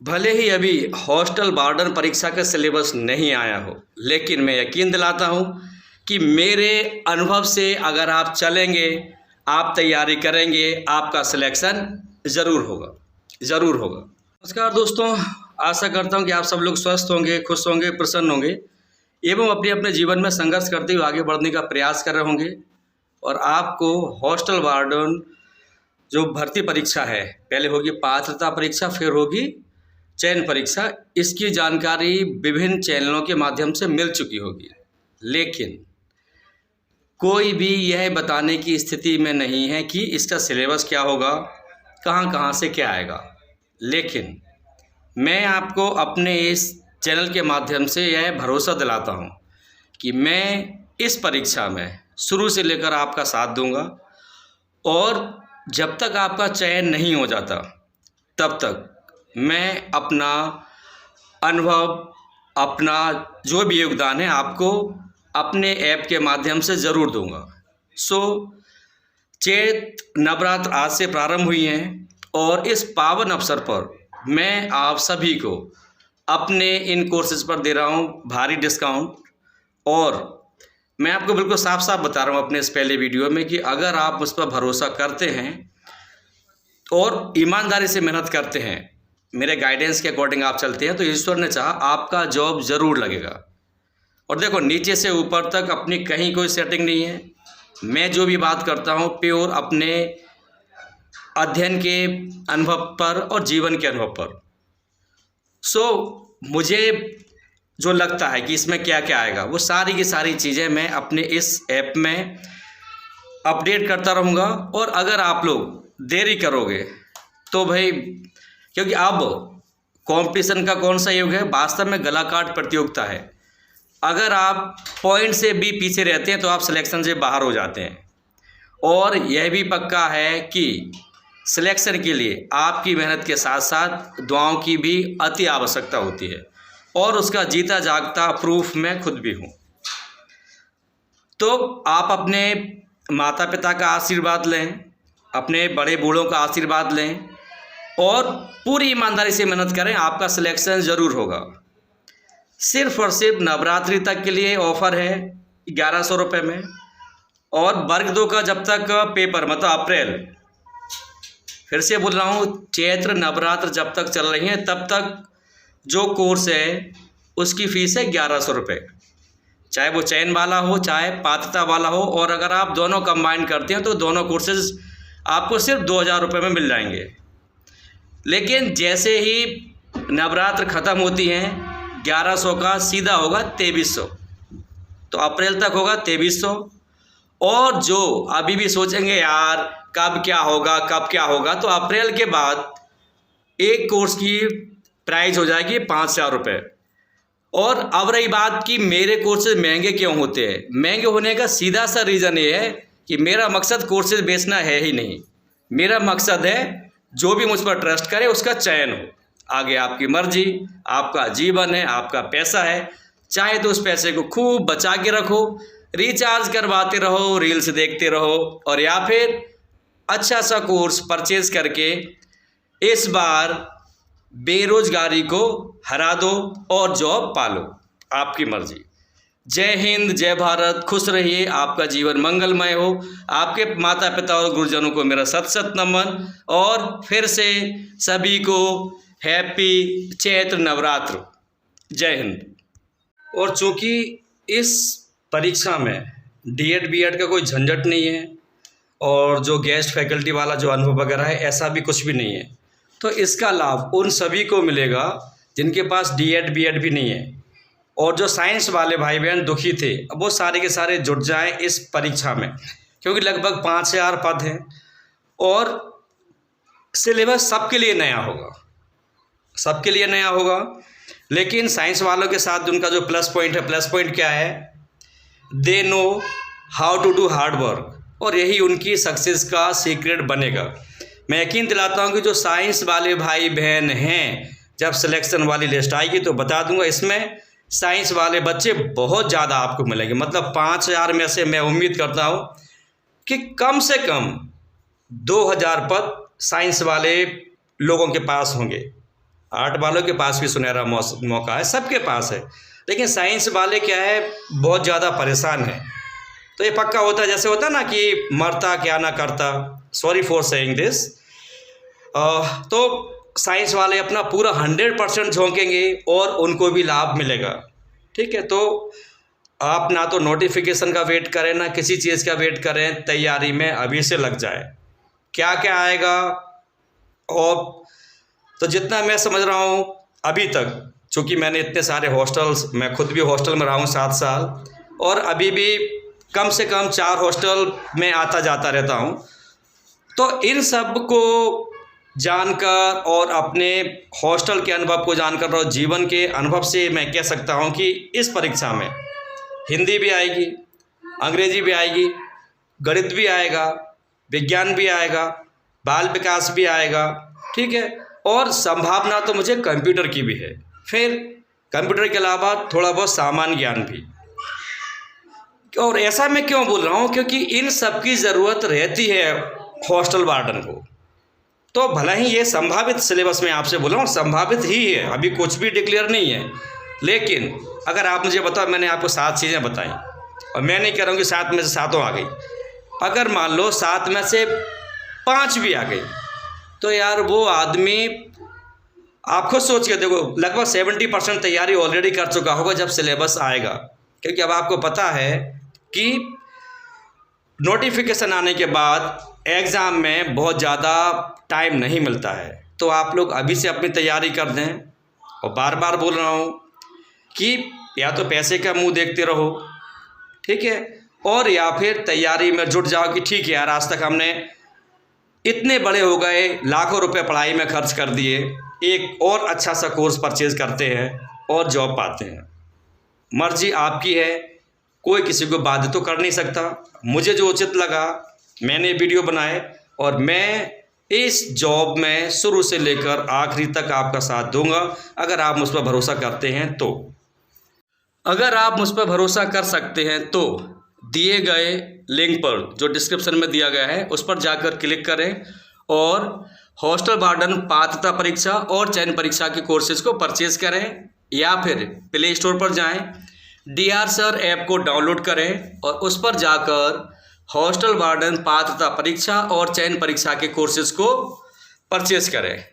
भले ही अभी hostel warden परीक्षा का सिलेबस नहीं आया हो, लेकिन मैं यकीन दिलाता हूँ कि मेरे अनुभव से अगर आप चलेंगे, आप तैयारी करेंगे, आपका सिलेक्शन ज़रूर होगा, ज़रूर होगा। नमस्कार दोस्तों, आशा करता हूँ कि आप सब लोग स्वस्थ होंगे, खुश होंगे, प्रसन्न होंगे एवं अपने अपने जीवन में संघर्ष करते हुए आगे बढ़ने का प्रयास कर रहे होंगे। और आपको हॉस्टल वार्डन जो भर्ती परीक्षा है, पहले होगी पात्रता परीक्षा, फिर होगी चयन परीक्षा। इसकी जानकारी विभिन्न चैनलों के माध्यम से मिल चुकी होगी, लेकिन कोई भी यह बताने की स्थिति में नहीं है कि इसका सिलेबस क्या होगा, कहाँ से क्या आएगा। लेकिन मैं आपको अपने इस चैनल के माध्यम से यह भरोसा दिलाता हूँ कि मैं इस परीक्षा में शुरू से लेकर आपका साथ दूंगा, और जब तक आपका चयन नहीं हो जाता तब तक मैं अपना अनुभव, अपना जो भी योगदान है आपको अपने ऐप के माध्यम से ज़रूर दूंगा। चैत नवरात्र आज से प्रारंभ हुई हैं, और इस पावन अवसर पर मैं आप सभी को अपने इन कोर्सेज़ पर दे रहा हूँ भारी डिस्काउंट। और मैं आपको बिल्कुल साफ साफ बता रहा हूँ अपने इस पहले वीडियो में कि अगर आप उस पर भरोसा करते हैं और ईमानदारी से मेहनत करते हैं, मेरे गाइडेंस के अकॉर्डिंग आप चलते हैं, तो ईश्वर ने चाहा आपका जॉब ज़रूर लगेगा। और देखो, नीचे से ऊपर तक अपनी कहीं कोई सेटिंग नहीं है। मैं जो भी बात करता हूँ प्योर अपने अध्ययन के अनुभव पर और जीवन के अनुभव पर। मुझे जो लगता है कि इसमें क्या क्या आएगा, वो सारी की सारी चीज़ें मैं अपने इस ऐप में अपडेट करता रहूँगा। और अगर आप लोग देरी करोगे तो भाई, क्योंकि अब कंपटीशन का कौन सा युग है, वास्तव में गला काट प्रतियोगिता है। अगर आप पॉइंट से भी पीछे रहते हैं तो आप सिलेक्शन से बाहर हो जाते हैं। और यह भी पक्का है कि सिलेक्शन के लिए आपकी मेहनत के साथ साथ दुआओं की भी अति आवश्यकता होती है, और उसका जीता जागता प्रूफ मैं खुद भी हूँ। तो आप अपने माता पिता का आशीर्वाद लें, अपने बड़े बूढ़ों का आशीर्वाद लें, और पूरी ईमानदारी से मेहनत करें, आपका सिलेक्शन ज़रूर होगा। सिर्फ और सिर्फ नवरात्रि तक के लिए ऑफ़र है 1100 रुपये में। और वर्ग 2 का जब तक पेपर, मतलब अप्रैल, फिर से बोल रहा हूँ, चैत्र नवरात्र जब तक चल रही हैं तब तक जो कोर्स है उसकी फ़ीस है 1100 रुपये, चाहे वो चयन वाला हो चाहे पात्रता वाला हो। और अगर आप दोनों कंबाइन करते हैं तो दोनों कोर्सेज आपको सिर्फ 2000 रुपये में मिल जाएंगे। लेकिन जैसे ही नवरात्र ख़त्म होती हैं, 1100 का सीधा होगा 2300, तो अप्रैल तक होगा 2300। और जो अभी भी सोचेंगे यार कब क्या होगा कब क्या होगा, तो अप्रैल के बाद एक कोर्स की प्राइस हो जाएगी 5000 रुपये। और अब रही बात कि मेरे कोर्सेज महंगे क्यों होते हैं, महंगे होने का सीधा सा रीज़न ये है कि मेरा मकसद कोर्सेज बेचना है ही नहीं। मेरा मकसद है जो भी मुझ पर ट्रस्ट करे उसका चयन हो। आगे आपकी मर्जी, आपका जीवन है, आपका पैसा है। चाहे तो उस पैसे को खूब बचा के रखो, रिचार्ज करवाते रहो, रील्स देखते रहो, और या फिर अच्छा सा कोर्स परचेज करके इस बार बेरोजगारी को हरा दो और जॉब पालो। आपकी मर्जी। जय हिंद, जय भारत, खुश रहिए, आपका जीवन मंगलमय हो। आपके माता पिता और गुरुजनों को मेरा सत सत नमन, और फिर से सभी को हैप्पी चैत्र नवरात्र। जय हिंद। और चूँकि इस परीक्षा में डीएड बीएड का कोई झंझट नहीं है, और जो गेस्ट फैकल्टी वाला जो अनुभव वगैरह है ऐसा भी कुछ भी नहीं है, तो इसका लाभ उन सभी को मिलेगा जिनके पास डीएड बीएड भी नहीं है। और जो साइंस वाले भाई बहन दुखी थे, अब वो सारे के सारे जुट जाएं इस परीक्षा में, क्योंकि लगभग 5000 पद हैं और सिलेबस सबके लिए नया होगा, सबके लिए नया होगा। लेकिन साइंस वालों के साथ उनका जो प्लस पॉइंट है, प्लस पॉइंट क्या है, they know how to do hard work, और यही उनकी सक्सेस का सीक्रेट बनेगा। मैं यकीन दिलाता हूँ कि जो साइंस वाले भाई बहन हैं, जब सिलेक्शन वाली लिस्ट आएगी तो बता दूंगा, इसमें साइंस वाले बच्चे बहुत ज़्यादा आपको मिलेंगे। मतलब 5000 में से मैं उम्मीद करता हूँ कि कम से कम 2000 पद साइंस वाले लोगों के पास होंगे। आर्ट वालों के पास भी सुनहरा मौका है, सबके पास है, लेकिन साइंस वाले क्या है, बहुत ज़्यादा परेशान है। तो ये पक्का होता है, जैसे होता है ना कि मरता क्या ना करता, सॉरी फॉर सेइंग दिस। तो साइंस वाले अपना पूरा 100% झोंकेंगे और उनको भी लाभ मिलेगा। ठीक है, तो आप ना तो नोटिफिकेशन का वेट करें, ना किसी चीज़ का वेट करें, तैयारी में अभी से लग जाए। क्या क्या आएगा, और तो जितना मैं समझ रहा हूँ अभी तक, चूँकि मैंने इतने सारे हॉस्टल्स, मैं खुद भी हॉस्टल में रहा हूँ 7 साल, और अभी भी कम से कम 4 हॉस्टल में आता जाता रहता हूँ। तो इन सब को जानकर और अपने हॉस्टल के अनुभव को जानकर और जीवन के अनुभव से मैं कह सकता हूँ कि इस परीक्षा में हिंदी भी आएगी, अंग्रेजी भी आएगी, गणित भी आएगा, विज्ञान भी आएगा, बाल विकास भी आएगा। ठीक है, और संभावना तो मुझे कंप्यूटर की भी है, फिर कंप्यूटर के अलावा थोड़ा बहुत सामान्य ज्ञान भी। और ऐसा मैं क्यों बोल रहा हूँ, क्योंकि इन सब की ज़रूरत रहती है हॉस्टल वार्डन को। तो भला ही ये संभावित सिलेबस में आपसे बोल रहा हूँ, संभावित ही है, अभी कुछ भी डिक्लेयर नहीं है। लेकिन अगर आप मुझे बताओ, मैंने आपको 7 चीज़ें बताई और मैं नहीं कह रहा हूँ कि 7 में से 7 आ गई, अगर मान लो 7 में से 5 भी आ गई, तो यार वो आदमी, आप खुद सोच के देखो, लगभग 70% तैयारी ऑलरेडी कर चुका होगा जब सिलेबस आएगा। क्योंकि अब आपको पता है कि नोटिफिकेशन आने के बाद एग्ज़ाम में बहुत ज़्यादा टाइम नहीं मिलता है। तो आप लोग अभी से अपनी तैयारी कर दें, और बार बार बोल रहा हूँ कि या तो पैसे का मुंह देखते रहो, ठीक है, और या फिर तैयारी में जुट जाओ कि ठीक है यार, आज तक हमने इतने बड़े हो गए, लाखों रुपए पढ़ाई में खर्च कर दिए, एक और अच्छा सा कोर्स परचेज़ करते हैं और जॉब पाते हैं। मर्जी आपकी है, कोई किसी को बाध्य तो कर नहीं सकता। मुझे जो उचित लगा मैंने वीडियो बनाए, और मैं इस जॉब में शुरू से लेकर आखिरी तक आपका साथ दूंगा, अगर आप मुझ पर भरोसा करते हैं तो। अगर आप मुझ पर भरोसा कर सकते हैं तो दिए गए लिंक पर, जो डिस्क्रिप्शन में दिया गया है, उस पर जाकर क्लिक करें और हॉस्टल वार्डन पात्रता परीक्षा और चयन परीक्षा के कोर्सेज को परचेज करें, या फिर प्ले स्टोर पर जाएं, DR सर ऐप को डाउनलोड करें और उस पर जाकर हॉस्टल वार्डन पात्रता परीक्षा और चयन परीक्षा के कोर्सेज को परचेज करें।